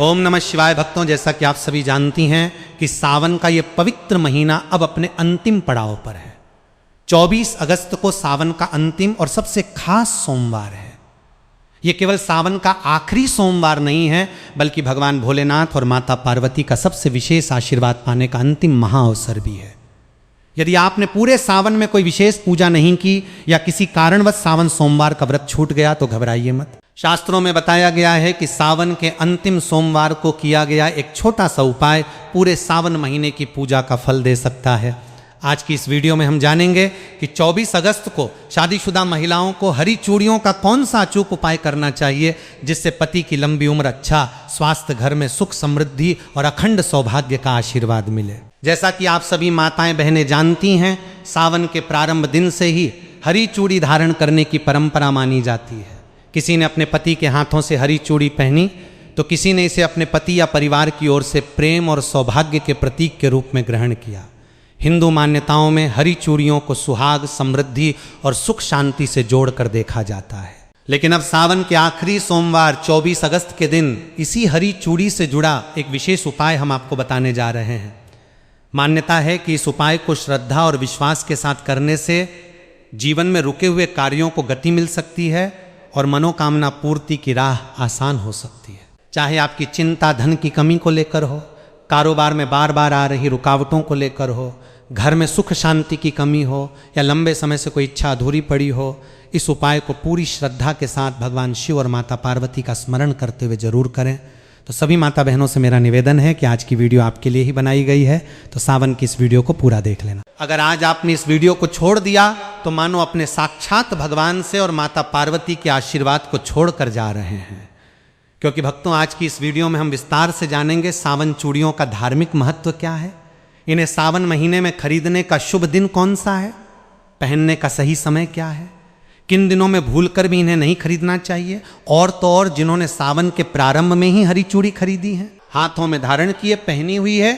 ओम नमः शिवाय भक्तों, जैसा कि आप सभी जानती हैं कि सावन का ये पवित्र महीना अब अपने अंतिम पड़ाव पर है। 24 अगस्त को सावन का अंतिम और सबसे खास सोमवार है। ये केवल सावन का आखिरी सोमवार नहीं है, बल्कि भगवान भोलेनाथ और माता पार्वती का सबसे विशेष आशीर्वाद पाने का अंतिम महाअवसर भी है। यदि आपने पूरे सावन में कोई विशेष पूजा नहीं की या किसी कारणवश सावन सोमवार का व्रत छूट गया तो घबराइए मत। शास्त्रों में बताया गया है कि सावन के अंतिम सोमवार को किया गया एक छोटा सा उपाय पूरे सावन महीने की पूजा का फल दे सकता है। आज की इस वीडियो में हम जानेंगे कि 24 अगस्त को शादीशुदा महिलाओं को हरी चूड़ियों का कौन सा अचूक उपाय करना चाहिए, जिससे पति की लंबी उम्र, अच्छा स्वास्थ्य, घर में सुख समृद्धि और अखंड सौभाग्य का आशीर्वाद मिले। जैसा कि आप सभी माताएं बहनें जानती हैं, सावन के प्रारंभ दिन से ही हरी चूड़ी धारण करने की परंपरा मानी जाती है। किसी ने अपने पति के हाथों से हरी चूड़ी पहनी तो किसी ने इसे अपने पति या परिवार की ओर से प्रेम और सौभाग्य के प्रतीक के रूप में ग्रहण किया। हिंदू मान्यताओं में हरी चूड़ियों को सुहाग, समृद्धि और सुख शांति से जोड़कर देखा जाता है। लेकिन अब सावन के आखिरी सोमवार 24 अगस्त के दिन इसी हरी चूड़ी से जुड़ा एक विशेष उपाय हम आपको बताने जा रहे हैं। मान्यता है कि इस उपाय को श्रद्धा और विश्वास के साथ करने से जीवन में रुके हुए कार्यों को गति मिल सकती है और मनोकामना पूर्ति की राह आसान हो सकती है। चाहे आपकी चिंता धन की कमी को लेकर हो, कारोबार में बार बार आ रही रुकावटों को लेकर हो, घर में सुख शांति की कमी हो या लंबे समय से कोई इच्छा अधूरी पड़ी हो, इस उपाय को पूरी श्रद्धा के साथ भगवान शिव और माता पार्वती का स्मरण करते हुए जरूर करें। तो सभी माता बहनों से मेरा निवेदन है कि आज की वीडियो आपके लिए ही बनाई गई है, तो सावन की इस वीडियो को पूरा देख लेना। अगर आज आपने इस वीडियो को छोड़ दिया तो मानो अपने साक्षात भगवान से और माता पार्वती के आशीर्वाद को छोड़कर जा रहे हैं। क्योंकि भक्तों, आज की इस वीडियो में हम विस्तार से जानेंगे सावन चूड़ियों का धार्मिक महत्व क्या है, इन्हें सावन महीने में खरीदने का शुभ दिन कौन सा है, पहनने का सही समय क्या है, किन दिनों में भूलकर भी इन्हें नहीं खरीदना चाहिए, और तो और जिन्होंने सावन के प्रारंभ में ही हरी चूड़ी खरीदी है, हाथों में धारण किए, पहनी हुई है,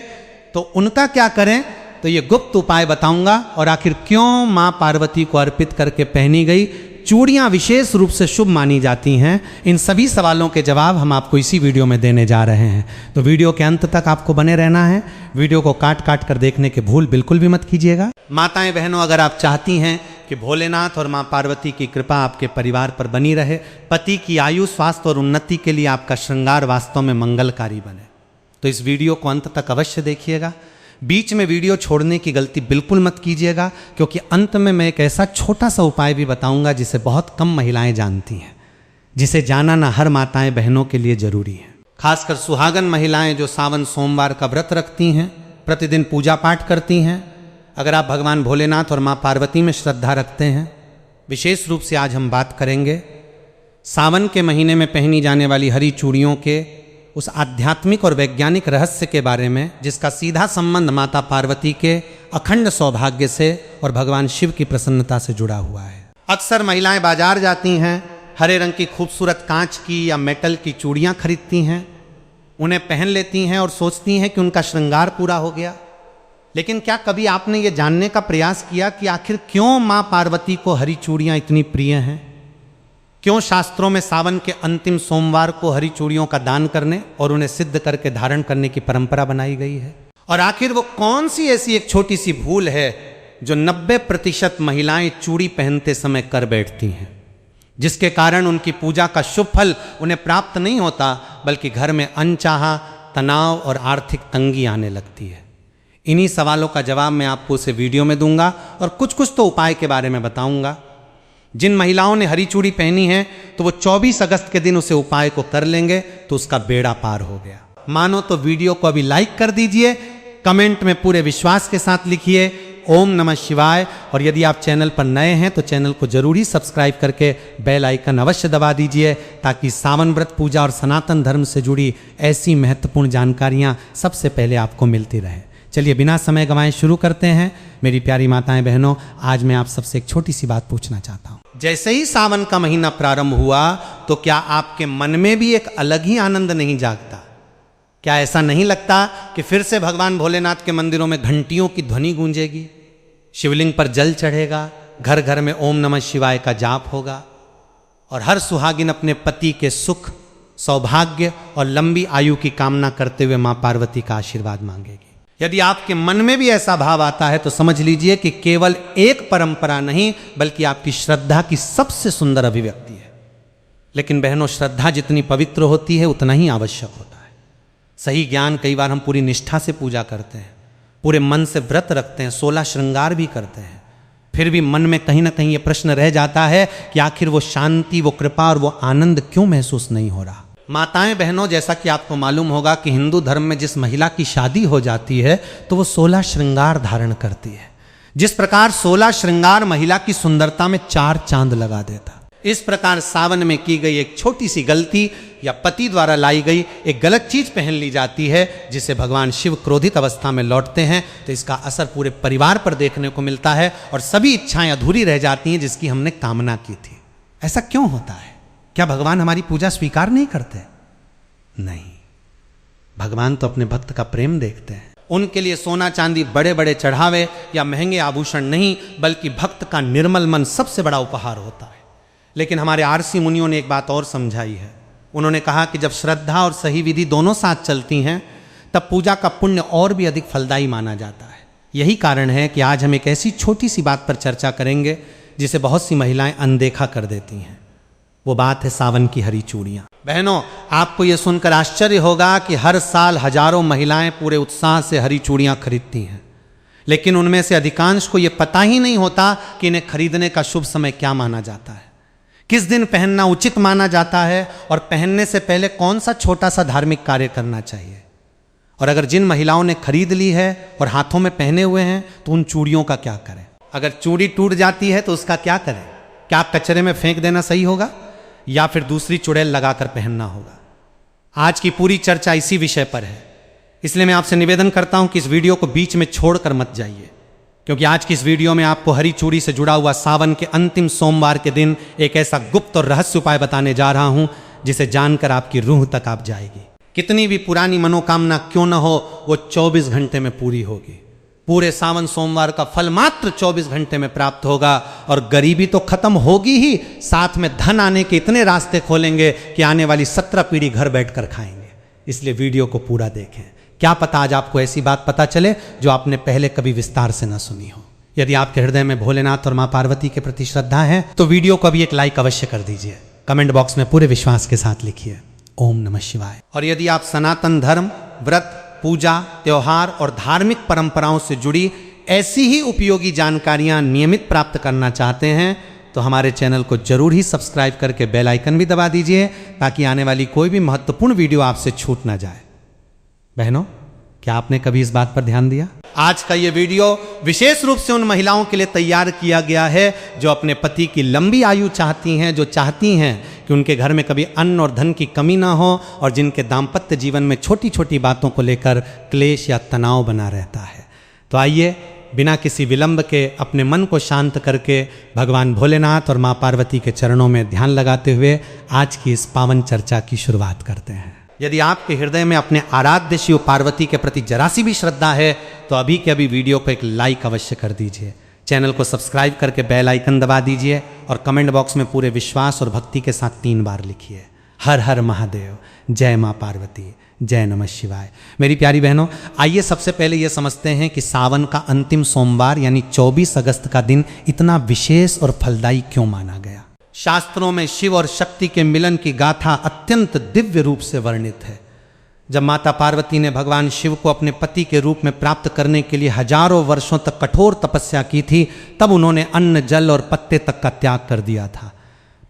तो उनका क्या करें, तो ये गुप्त उपाय बताऊंगा। और आखिर क्यों मां पार्वती को अर्पित करके पहनी गई चूड़ियां विशेष रूप से शुभ मानी जाती हैं, इन सभी सवालों के जवाब हम आपको इसी वीडियो में देने जा रहे हैं। तो वीडियो के अंत तक आपको बने रहना है। वीडियो को काट काट कर देखने के भूल बिल्कुल भी मत कीजिएगा। माताएं बहनों, अगर आप चाहती हैं कि भोलेनाथ और मां पार्वती की कृपा आपके परिवार पर बनी रहे, पति की आयु, स्वास्थ्य और उन्नति के लिए आपका श्रृंगार वास्तव में मंगलकारी बने, तो इस वीडियो को अंत तक अवश्य देखिएगा। बीच में वीडियो छोड़ने की गलती बिल्कुल मत कीजिएगा, क्योंकि अंत में मैं एक ऐसा छोटा सा उपाय भी बताऊंगा जिसे बहुत कम महिलाएं जानती हैं, जिसे जानना हर माताएं बहनों के लिए जरूरी है। खासकर सुहागन महिलाएं जो सावन सोमवार का व्रत रखती हैं, प्रतिदिन पूजा पाठ करती हैं। अगर आप भगवान भोलेनाथ और मां पार्वती में श्रद्धा रखते हैं, विशेष रूप से आज हम बात करेंगे सावन के महीने में पहनी जाने वाली हरी चूड़ियों के उस आध्यात्मिक और वैज्ञानिक रहस्य के बारे में, जिसका सीधा संबंध माता पार्वती के अखंड सौभाग्य से और भगवान शिव की प्रसन्नता से जुड़ा हुआ है। अक्सर महिलाएं बाजार जाती हैं, हरे रंग की खूबसूरत कांच की या मेटल की चूड़ियां खरीदती हैं, उन्हें पहन लेती हैं और सोचती हैं कि उनका श्रृंगार पूरा हो गया। लेकिन क्या कभी आपने ये जानने का प्रयास किया कि आखिर क्यों मां पार्वती को हरी चूड़ियां इतनी प्रिय हैं? क्यों शास्त्रों में सावन के अंतिम सोमवार को हरी चूड़ियों का दान करने और उन्हें सिद्ध करके धारण करने की परंपरा बनाई गई है? और आखिर वो कौन सी ऐसी एक छोटी सी भूल है जो 90% महिलाएं चूड़ी पहनते समय कर बैठती हैं, जिसके कारण उनकी पूजा का शुभ फल उन्हें प्राप्त नहीं होता, बल्कि घर में अनचाहा तनाव और आर्थिक तंगी आने लगती है? इन्हीं सवालों का जवाब मैं आपको इस वीडियो में दूंगा और कुछ कुछ तो उपाय के बारे में बताऊंगा। जिन महिलाओं ने हरी चूड़ी पहनी है तो वो 24 अगस्त के दिन उसे उपाय को कर लेंगे तो उसका बेड़ा पार हो गया। मानो तो वीडियो को अभी लाइक कर दीजिए, कमेंट में पूरे विश्वास के साथ लिखिए ओम नमः शिवाय, और यदि आप चैनल पर नए हैं तो चैनल को जरूरी सब्सक्राइब करके बेल आइकन अवश्य दबा दीजिए, ताकि सावन व्रत पूजा और सनातन धर्म से जुड़ी ऐसी महत्वपूर्ण जानकारियां सबसे पहले आपको मिलती रहे। चलिए बिना समय गंवाए शुरू करते हैं। मेरी प्यारी माताएं बहनों, आज मैं आप सबसे एक छोटी सी बात पूछना चाहता हूं। जैसे ही सावन का महीना प्रारंभ हुआ तो क्या आपके मन में भी एक अलग ही आनंद नहीं जागता? क्या ऐसा नहीं लगता कि फिर से भगवान भोलेनाथ के मंदिरों में घंटियों की ध्वनि गूंजेगी, शिवलिंग पर जल चढ़ेगा, घर घर में ओम नमः शिवाय का जाप होगा और हर सुहागिन अपने पति के सुख, सौभाग्य और लंबी आयु की कामना करते हुए मां पार्वती का आशीर्वाद मांगेगी। यदि आपके मन में भी ऐसा भाव आता है तो समझ लीजिए कि केवल एक परंपरा नहीं बल्कि आपकी श्रद्धा की सबसे सुंदर अभिव्यक्ति है। लेकिन बहनों, श्रद्धा जितनी पवित्र होती है उतना ही आवश्यक होता है। सही ज्ञान, कई बार हम पूरी निष्ठा से पूजा करते हैं, पूरे मन से व्रत रखते हैं, 16 श्रृंगार भी करते हैं, फिर भी मन में कहीं ना कहीं ये प्रश्न रह जाता है कि आखिर वो शांति, वो कृपा और वो आनंद क्यों महसूस नहीं हो रहा। माताएं बहनों, जैसा कि आपको मालूम होगा कि हिंदू धर्म में जिस महिला की शादी हो जाती है तो वो 16 श्रृंगार धारण करती है। जिस प्रकार 16 श्रृंगार महिला की सुंदरता में 4 चांद लगा देता, इस प्रकार सावन में की गई एक छोटी सी गलती या पति द्वारा लाई गई एक गलत चीज पहन ली जाती है, जिसे भगवान शिव क्रोधित अवस्था में लौटते हैं तो इसका असर पूरे परिवार पर देखने को मिलता है और सभी इच्छाएं अधूरी रह जाती हैं जिसकी हमने कामना की थी। ऐसा क्यों होता है? क्या भगवान हमारी पूजा स्वीकार नहीं करते? नहीं, भगवान तो अपने भक्त का प्रेम देखते हैं। उनके लिए सोना चांदी, बड़े बड़े चढ़ावे या महंगे आभूषण नहीं, बल्कि भक्त का निर्मल मन सबसे बड़ा उपहार होता है। लेकिन हमारे आरसी मुनियों ने एक बात और समझाई है। उन्होंने कहा कि जब श्रद्धा और सही विधि दोनों साथ चलती हैं तब पूजा का पुण्य और भी अधिक फलदायी माना जाता है। यही कारण है कि आज हम एक ऐसी छोटी सी बात पर चर्चा करेंगे जिसे बहुत सी महिलाएं अनदेखा कर देती हैं। वो बात है सावन की हरी चूड़ियाँ। बहनों, आपको ये सुनकर आश्चर्य होगा कि हर साल हजारों महिलाएं पूरे उत्साह से हरी चूड़ियाँ खरीदती हैं, लेकिन उनमें से अधिकांश को ये पता ही नहीं होता कि इन्हें खरीदने का शुभ समय क्या माना जाता है, किस दिन पहनना उचित माना जाता है और पहनने से पहले कौन सा छोटा सा धार्मिक कार्य करना चाहिए। और अगर जिन महिलाओं ने खरीद ली है और हाथों में पहने हुए हैं तो उन चूड़ियों का क्या करें? अगर चूड़ी टूट जाती है तो उसका क्या करें? क्या कचरे में फेंक देना सही होगा या फिर दूसरी चुड़ैल लगाकर पहनना होगा? आज की पूरी चर्चा इसी विषय पर है, इसलिए मैं आपसे निवेदन करता हूं कि इस वीडियो को बीच में छोड़कर मत जाइए, क्योंकि आज की इस वीडियो में आपको हरी चूड़ी से जुड़ा हुआ सावन के अंतिम सोमवार के दिन एक ऐसा गुप्त और रहस्य उपाय बताने जा रहा हूं जिसे जानकर आपकी रूह तक आप जाएगी। कितनी भी पुरानी मनोकामना क्यों न हो, वो 24 घंटे में पूरी होगी। पूरे सावन सोमवार का फल मात्र 24 घंटे में प्राप्त होगा और गरीबी तो खत्म होगी ही, साथ में धन आने के इतने रास्ते खोलेंगे कि आने वाली 17 पीढ़ी घर बैठकर खाएंगे। इसलिए वीडियो को पूरा देखें, क्या पता आज आपको ऐसी बात पता चले जो आपने पहले कभी विस्तार से न सुनी हो। यदि आपके हृदय में भोलेनाथ और मां पार्वती के प्रति श्रद्धा है तो वीडियो को अभी एक लाइक अवश्य कर दीजिए। कमेंट बॉक्स में पूरे विश्वास के साथ लिखिए ओम नमः शिवाय। और यदि आप सनातन धर्म, व्रत, पूजा, त्योहार और धार्मिक परंपराओं से जुड़ी ऐसी ही उपयोगी जानकारियां नियमित प्राप्त करना चाहते हैं तो हमारे चैनल को जरूर ही सब्सक्राइब करके बेल आइकन भी दबा दीजिए ताकि आने वाली कोई भी महत्वपूर्ण वीडियो आपसे छूट ना जाए। बहनों, क्या आपने कभी इस बात पर ध्यान दिया? आज का ये वीडियो विशेष रूप से उन महिलाओं के लिए तैयार किया गया है जो अपने पति की लंबी आयु चाहती हैं, जो चाहती हैं कि उनके घर में कभी अन्न और धन की कमी ना हो और जिनके दाम्पत्य जीवन में छोटी छोटी बातों को लेकर क्लेश या तनाव बना रहता है। तो आइए बिना किसी विलंब के अपने मन को शांत करके भगवान भोलेनाथ और मां पार्वती के चरणों में ध्यान लगाते हुए आज की इस पावन चर्चा की शुरुआत करते हैं। यदि आपके हृदय में अपने आराध्य शिव पार्वती के प्रति जरा सी भी श्रद्धा है तो अभी के अभी वीडियो को एक लाइक अवश्य कर दीजिए, चैनल को सब्सक्राइब करके बेल आइकन दबा दीजिए और कमेंट बॉक्स में पूरे विश्वास और भक्ति के साथ 3 बार लिखिए हर हर महादेव, जय मां पार्वती, जय नमः शिवाय। मेरी प्यारी बहनों, आइए सबसे पहले ये समझते हैं कि सावन का अंतिम सोमवार यानी 24 अगस्त का दिन इतना विशेष और फलदायी क्यों माना गया। शास्त्रों में शिव और शक्ति के मिलन की गाथा अत्यंत दिव्य रूप से वर्णित है। जब माता पार्वती ने भगवान शिव को अपने पति के रूप में प्राप्त करने के लिए हजारों वर्षों तक कठोर तपस्या की थी, तब उन्होंने अन्न, जल और पत्ते तक का त्याग कर दिया था।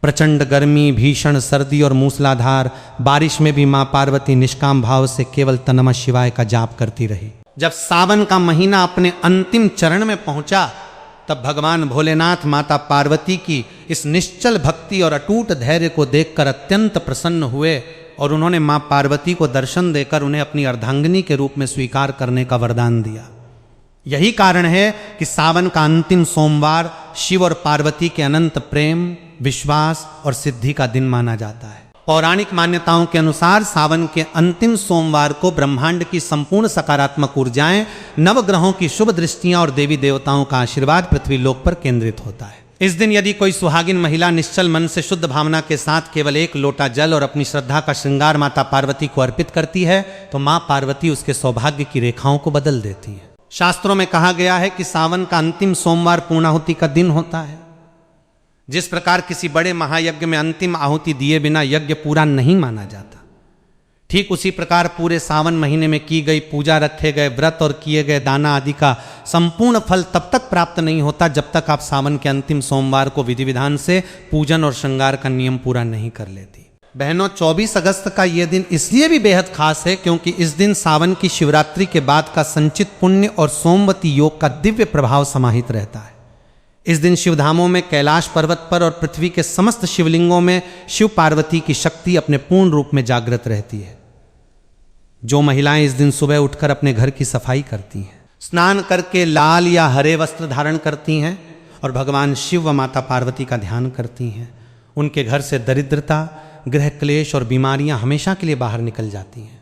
प्रचंड गर्मी, भीषण सर्दी और मूसलाधार बारिश में भी मां पार्वती निष्काम भाव से केवल नमः शिवाय का जाप करती रही। जब सावन का महीना अपने अंतिम चरण में पहुंचा तब भगवान भोलेनाथ माता पार्वती की इस निश्चल भक्ति और अटूट धैर्य को देखकर अत्यंत प्रसन्न हुए और उन्होंने मां पार्वती को दर्शन देकर उन्हें अपनी अर्धांगिनी के रूप में स्वीकार करने का वरदान दिया। यही कारण है कि सावन का अंतिम सोमवार शिव और पार्वती के अनंत प्रेम, विश्वास और सिद्धि का दिन माना जाता है। पौराणिक मान्यताओं के अनुसार सावन के अंतिम सोमवार को ब्रह्मांड की संपूर्ण सकारात्मक ऊर्जाएं, नवग्रहों की शुभ दृष्टियां और देवी देवताओं का आशीर्वाद पृथ्वी लोक पर केंद्रित होता है। इस दिन यदि कोई सुहागिन महिला निश्चल मन से शुद्ध भावना के साथ केवल एक लोटा जल और अपनी श्रद्धा का श्रृंगार माता पार्वती को अर्पित करती है तो मां पार्वती उसके सौभाग्य की रेखाओं को बदल देती है। शास्त्रों में कहा गया है कि सावन का अंतिम सोमवार पूर्णाहुति का दिन होता है। जिस प्रकार किसी बड़े महायज्ञ में अंतिम आहुति दिए बिना यज्ञ पूरा नहीं माना जाता, ठीक उसी प्रकार पूरे सावन महीने में की गई पूजा, रखे गए व्रत और किए गए दाना आदि का संपूर्ण फल तब तक प्राप्त नहीं होता जब तक आप सावन के अंतिम सोमवार को विधि विधान से पूजन और श्रृंगार का नियम पूरा नहीं कर लेती। बहनों, 24 अगस्त का यह दिन इसलिए भी बेहद खास है क्योंकि इस दिन सावन की शिवरात्रि के बाद का संचित पुण्य और सोमवती योग का दिव्य प्रभाव समाहित रहता है। इस दिन शिवधामों में कैलाश पर्वत पर और पृथ्वी के समस्त शिवलिंगों में शिव पार्वती की शक्ति अपने पूर्ण रूप में जागृत रहती है। जो महिलाएं इस दिन सुबह उठकर अपने घर की सफाई करती हैं, स्नान करके लाल या हरे वस्त्र धारण करती हैं और भगवान शिव व माता पार्वती का ध्यान करती हैं, उनके घर से दरिद्रता, गृह क्लेश और बीमारियां हमेशा के लिए बाहर निकल जाती हैं।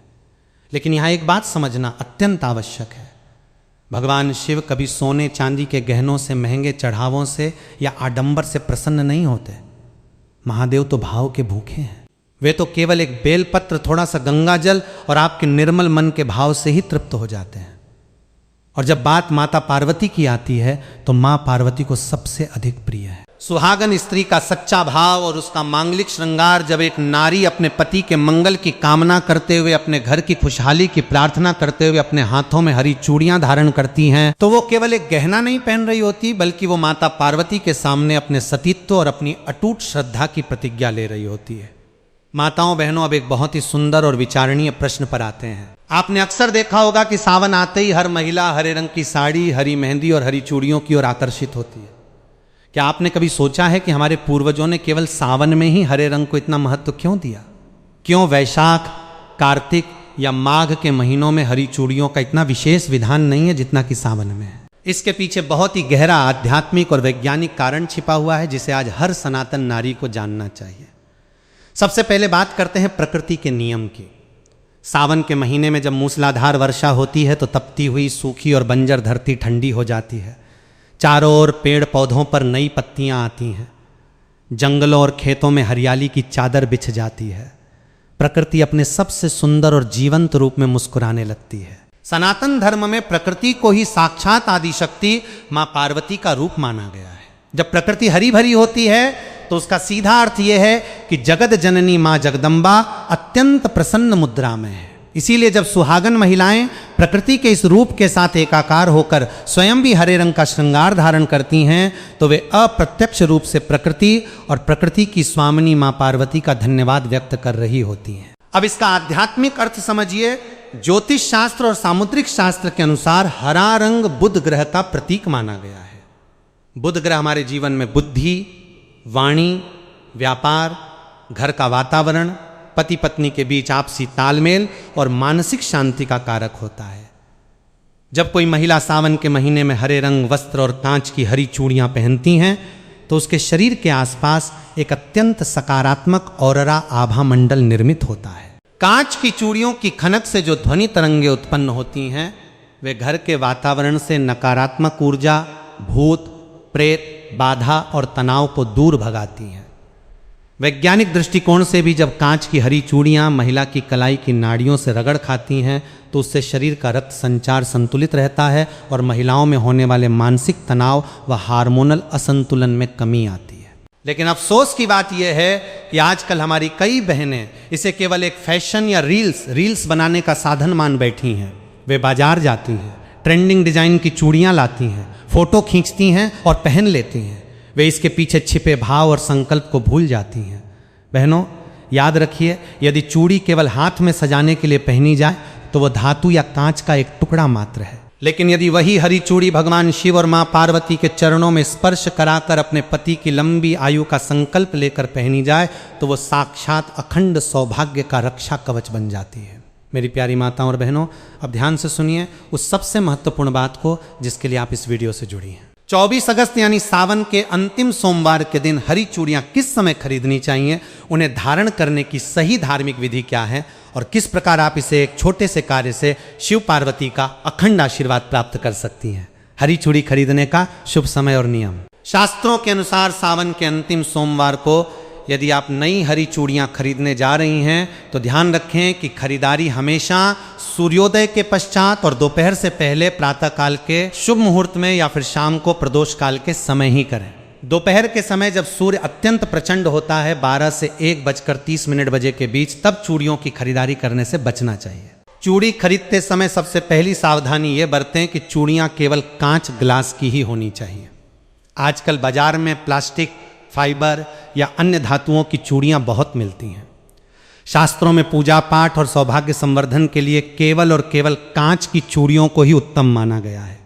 लेकिन यहाँ एक बात समझना अत्यंत आवश्यक है। भगवान शिव कभी सोने चांदी के गहनों से, महंगे चढ़ावों से या आडंबर से प्रसन्न नहीं होते। महादेव तो भाव के भूखे हैं। वे तो केवल एक बेलपत्र, थोड़ा सा गंगा जल और आपके निर्मल मन के भाव से ही तृप्त हो जाते हैं। और जब बात माता पार्वती की आती है तो मां पार्वती को सबसे अधिक प्रिय है। सुहागन स्त्री का सच्चा भाव और उसका मांगलिक श्रृंगार जब एक नारी अपने पति के मंगल की कामना करते हुए, अपने घर की खुशहाली की प्रार्थना करते हुए अपने हाथों में हरी चूड़ियां धारण करती हैं तो वो केवल एक गहना नहीं पहन रही होती, बल्कि वो माता पार्वती के सामने अपने सतीत्व और अपनी अटूट श्रद्धा की प्रतिज्ञा ले रही होती है। माताओं बहनों, अब एक बहुत ही सुंदर और विचारणीय प्रश्न पर आते हैं। आपने अक्सर देखा होगा कि सावन आते ही हर महिला हरे रंग की साड़ी, हरी मेहंदी और हरी चूड़ियों की ओर आकर्षित होती है। क्या आपने कभी सोचा है कि हमारे पूर्वजों ने केवल सावन में ही हरे रंग को इतना महत्व क्यों दिया? क्यों वैशाख, कार्तिक या माघ के महीनों में हरी चूड़ियों का इतना विशेष विधान नहीं है जितना कि सावन में है? इसके पीछे बहुत ही गहरा आध्यात्मिक और वैज्ञानिक कारण छिपा हुआ है जिसे आज हर सनातन नारी को जानना चाहिए। सबसे पहले बात करते हैं प्रकृति के नियम की। सावन के महीने में जब मूसलाधार वर्षा होती है तो तपती हुई सूखी और बंजर धरती ठंडी हो जाती है। चारों ओर पेड़ पौधों पर नई पत्तियां आती हैं। जंगलों और खेतों में हरियाली की चादर बिछ जाती है। प्रकृति अपने सबसे सुंदर और जीवंत रूप में मुस्कुराने लगती है। सनातन धर्म में प्रकृति को ही साक्षात आदिशक्ति मां पार्वती का रूप माना गया है। जब प्रकृति हरी भरी होती है तो उसका सीधा अर्थ यह है कि जगत जननी मां जगदम्बा अत्यंत प्रसन्न मुद्रा में है। इसीलिए जब सुहागन महिलाएं प्रकृति के इस रूप के साथ एकाकार होकर स्वयं भी हरे रंग का श्रृंगार धारण करती हैं तो वे अप्रत्यक्ष रूप से प्रकृति और प्रकृति की स्वामिनी मां पार्वती का धन्यवाद व्यक्त कर रही होती हैं। अब इसका आध्यात्मिक अर्थ समझिए। ज्योतिष शास्त्र और सामुद्रिक शास्त्र के अनुसार हरा रंग बुध ग्रह का प्रतीक माना गया है। बुध ग्रह हमारे जीवन में बुद्धि, वाणी, व्यापार, घर का वातावरण, पति पत्नी के बीच आपसी तालमेल और मानसिक शांति का कारक होता है। जब कोई महिला सावन के महीने में हरे रंग वस्त्र और कांच की हरी चूड़ियां पहनती हैं तो उसके शरीर के आसपास एक अत्यंत सकारात्मक ऑररा आभा मंडल निर्मित होता है। कांच की चूड़ियों की खनक से जो ध्वनि तरंगे उत्पन्न होती हैं वे घर के वातावरण से नकारात्मक ऊर्जा, भूत, प्रेत, बाधा और तनाव को दूर भगाती हैं। वैज्ञानिक दृष्टिकोण से भी जब कांच की हरी चूड़ियां महिला की कलाई की नाड़ियों से रगड़ खाती हैं तो उससे शरीर का रक्त संचार संतुलित रहता है और महिलाओं में होने वाले मानसिक तनाव व हार्मोनल असंतुलन में कमी आती है। लेकिन अफसोस की बात यह है कि आजकल हमारी कई बहनें इसे केवल एक फैशन या रील्स बनाने का साधन मान बैठी हैं। वे बाजार जाती हैं, ट्रेंडिंग डिजाइन की चूड़ियां लाती हैं, फोटो खींचती हैं और पहन लेती हैं। वे इसके पीछे छिपे भाव और संकल्प को भूल जाती हैं। बहनों, याद रखिए, यदि चूड़ी केवल हाथ में सजाने के लिए पहनी जाए तो वह धातु या कांच का एक टुकड़ा मात्र है। लेकिन यदि वही हरी चूड़ी भगवान शिव और मां पार्वती के चरणों में स्पर्श कराकर अपने पति की लंबी आयु का संकल्प लेकर पहनी जाए तो वह साक्षात अखंड सौभाग्य का रक्षा कवच बन जाती है। मेरी प्यारी माताओं और बहनों, अब ध्यान से सुनिए उस सबसे महत्वपूर्ण बात को जिसके लिए आप इस वीडियो से जुड़ी हैं। 24 अगस्त यानी सावन के अंतिम सोमवार के दिन हरी चूड़ियां किस समय खरीदनी चाहिए, उन्हें धारण करने की सही धार्मिक विधि क्या है और किस प्रकार आप इसे एक छोटे से कार्य से शिव पार्वती का अखंड आशीर्वाद प्राप्त कर सकती हैं। हरी चूड़ी खरीदने का शुभ समय और नियम। शास्त्रों के अनुसार सावन के अंतिम सोमवार को यदि आप नई हरी चूड़ियाँ खरीदने जा रही हैं तो ध्यान रखें कि खरीदारी हमेशा सूर्योदय के पश्चात और दोपहर से पहले प्रातःकाल के शुभ मुहूर्त में या फिर शाम को प्रदोष काल के समय ही करें। दोपहर के समय जब सूर्य अत्यंत प्रचंड होता है 12 से 1:30 बजे के बीच, तब चूड़ियों की खरीदारी करने से बचना चाहिए। चूड़ी खरीदते समय सबसे पहली सावधानी ये बरतें कि चूड़ियाँ केवल कांच ग्लास की ही होनी चाहिए। आजकल बाजार में प्लास्टिक, फाइबर या अन्य धातुओं की चूड़ियाँ बहुत मिलती हैं। शास्त्रों में पूजा पाठ और सौभाग्य संवर्धन के लिए केवल और केवल कांच की चूड़ियों को ही उत्तम माना गया है,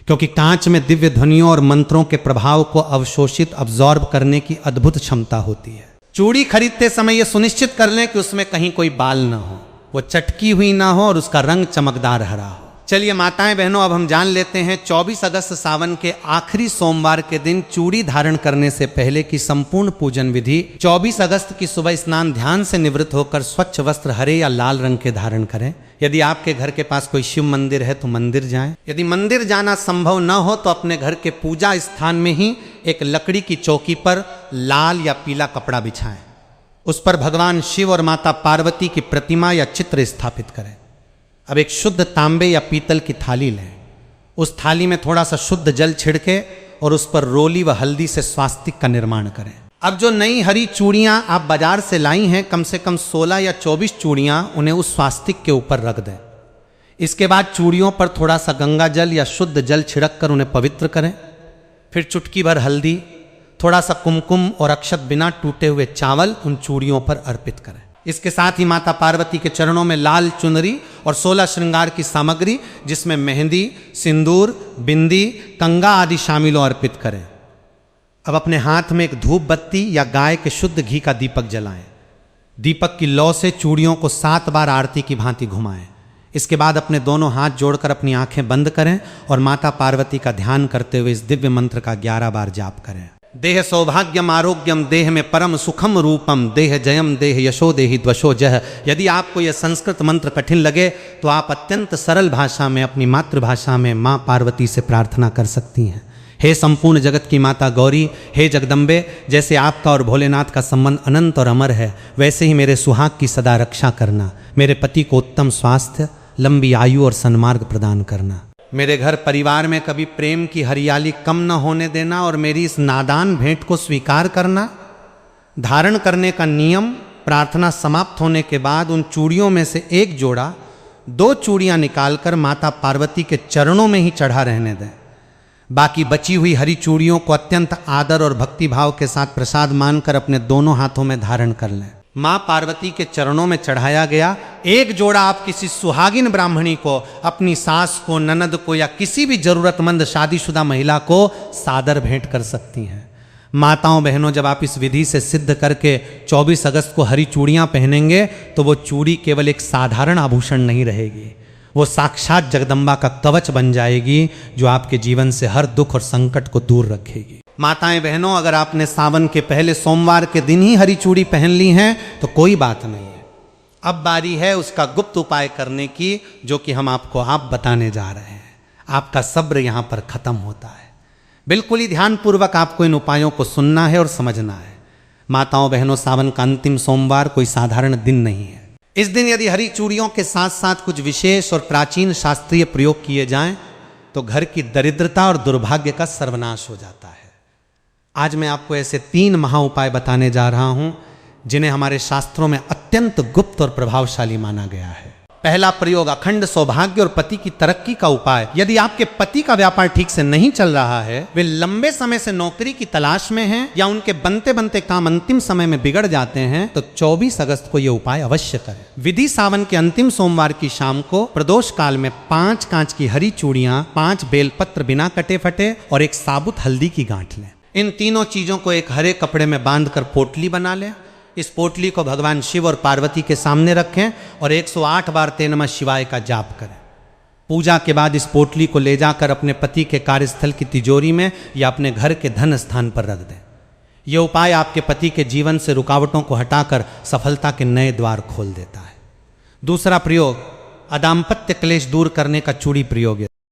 क्योंकि कांच में दिव्य ध्वनियों और मंत्रों के प्रभाव को अवशोषित अब्जॉर्ब करने की अद्भुत क्षमता होती है। चूड़ी खरीदते समय यह सुनिश्चित कर लें कि उसमें कहीं कोई बाल न हो, वो चटकी हुई ना हो और उसका रंग चमकदार हरा हो। चलिए माताएं बहनों, अब हम जान लेते हैं 24 अगस्त सावन के आखिरी सोमवार के दिन चूड़ी धारण करने से पहले की संपूर्ण पूजन विधि। 24 अगस्त की सुबह स्नान ध्यान से निवृत्त होकर स्वच्छ वस्त्र हरे या लाल रंग के धारण करें। यदि आपके घर के पास कोई शिव मंदिर है तो मंदिर जाएं। यदि मंदिर जाना संभव न हो तो अपने घर के पूजा स्थान में ही एक लकड़ी की चौकी पर लाल या पीला कपड़ा बिछाएं। उस पर भगवान शिव और माता पार्वती की प्रतिमा या चित्र स्थापित करें। अब एक शुद्ध तांबे या पीतल की थाली लें। उस थाली में थोड़ा सा शुद्ध जल छिड़के और उस पर रोली व हल्दी से स्वास्तिक का निर्माण करें। अब जो नई हरी चूड़ियाँ आप बाजार से लाई हैं, कम से कम 16 या 24 चूड़ियाँ, उन्हें उस स्वास्तिक के ऊपर रख दें। इसके बाद चूड़ियों पर थोड़ा सा गंगा जल या शुद्ध जल छिड़क कर उन्हें पवित्र करें। फिर चुटकी भर हल्दी, थोड़ा सा कुमकुम और अक्षत बिना टूटे हुए चावल उन चूड़ियों पर अर्पित करें। इसके साथ ही माता पार्वती के चरणों में लाल चुनरी और 16 श्रृंगार की सामग्री जिसमें मेहंदी, सिंदूर, बिंदी, कंगा आदि शामिल हो अर्पित करें। अब अपने हाथ में एक धूप बत्ती या गाय के शुद्ध घी का दीपक जलाएं। दीपक की लौ से चूड़ियों को 7 बार आरती की भांति घुमाएं। इसके बाद अपने दोनों हाथ जोड़कर अपनी आंखें बंद करें और माता पार्वती का ध्यान करते हुए इस दिव्य मंत्र का 11 बार जाप करें। देह सौभाग्यम आरोग्यम देह में परम सुखम रूपम देह जयम देह यशो देहि द्वशो जह। यदि आपको यह संस्कृत मंत्र कठिन लगे तो आप अत्यंत सरल भाषा में अपनी मातृभाषा में माँ पार्वती से प्रार्थना कर सकती हैं। हे संपूर्ण जगत की माता गौरी, हे जगदम्बे, जैसे आपका और भोलेनाथ का संबंध अनंत और अमर है, वैसे ही मेरे सुहाग की सदा रक्षा करना। मेरे पति को उत्तम स्वास्थ्य, लंबी आयु और सन्मार्ग प्रदान करना। मेरे घर परिवार में कभी प्रेम की हरियाली कम न होने देना और मेरी इस नादान भेंट को स्वीकार करना। धारण करने का नियम, प्रार्थना समाप्त होने के बाद उन चूड़ियों में से एक जोड़ा 2 चूड़ियाँ निकालकर माता पार्वती के चरणों में ही चढ़ा रहने दें। बाकी बची हुई हरी चूड़ियों को अत्यंत आदर और भक्ति भाव के साथ प्रसाद मानकर अपने दोनों हाथों में धारण कर लें। माँ पार्वती के चरणों में चढ़ाया गया एक जोड़ा आप किसी सुहागिन ब्राह्मणी को, अपनी सास को, ननद को या किसी भी जरूरतमंद शादीशुदा महिला को सादर भेंट कर सकती हैं। माताओं बहनों, जब आप इस विधि से सिद्ध करके 24 अगस्त को हरी चूड़ियाँ पहनेंगे तो वो चूड़ी केवल एक साधारण आभूषण नहीं रहेगी, वो साक्षात जगदम्बा का कवच बन जाएगी जो आपके जीवन से हर दुख और संकट को दूर रखेगी। माताएं बहनों, अगर आपने सावन के पहले सोमवार के दिन ही हरी चूड़ी पहन ली हैं तो कोई बात नहीं है। अब बारी है उसका गुप्त उपाय करने की, जो कि हम आपको बताने जा रहे हैं। आपका सब्र यहाँ पर खत्म होता है। बिल्कुल ही ध्यानपूर्वक आपको इन उपायों को सुनना है और समझना है। माताओं बहनों, सावन का अंतिम सोमवार कोई साधारण दिन नहीं है। इस दिन यदि हरी चूड़ियों के साथ साथ कुछ विशेष और प्राचीन शास्त्रीय प्रयोग किए जाएं तो घर की दरिद्रता और दुर्भाग्य का सर्वनाश हो जाता है। आज मैं आपको ऐसे 3 महा उपाय बताने जा रहा हूं जिन्हें हमारे शास्त्रों में अत्यंत गुप्त और प्रभावशाली माना गया है। पहला प्रयोग, अखंड सौभाग्य और पति की तरक्की का उपाय। यदि आपके पति का व्यापार ठीक से नहीं चल रहा है, वे लंबे समय से नौकरी की तलाश में हैं या उनके बनते बनते काम अंतिम समय में बिगड़ जाते हैं, तो 24 अगस्त को यह उपाय अवश्य करें। विधि, सावन के अंतिम सोमवार की शाम को प्रदोष काल में 5 कांच की हरी चूड़ियां, 5 बेलपत्र बिना कटे फटे और 1 साबुत हल्दी की गांठ लें। इन तीनों चीजों को एक हरे कपड़े में बांधकर पोटली बना लें। इस पोटली को भगवान शिव और पार्वती के सामने रखें और 108 बार तें नमः शिवाय का जाप करें। पूजा के बाद इस पोटली को ले जाकर अपने पति के कार्यस्थल की तिजोरी में या अपने घर के धन स्थान पर रख दें। यह उपाय आपके पति के जीवन से रुकावटों को हटाकर सफलता के नए द्वार खोल देता है। दूसरा प्रयोग, अदाम्पत्य क्लेश दूर करने का चूड़ी प्रयोग।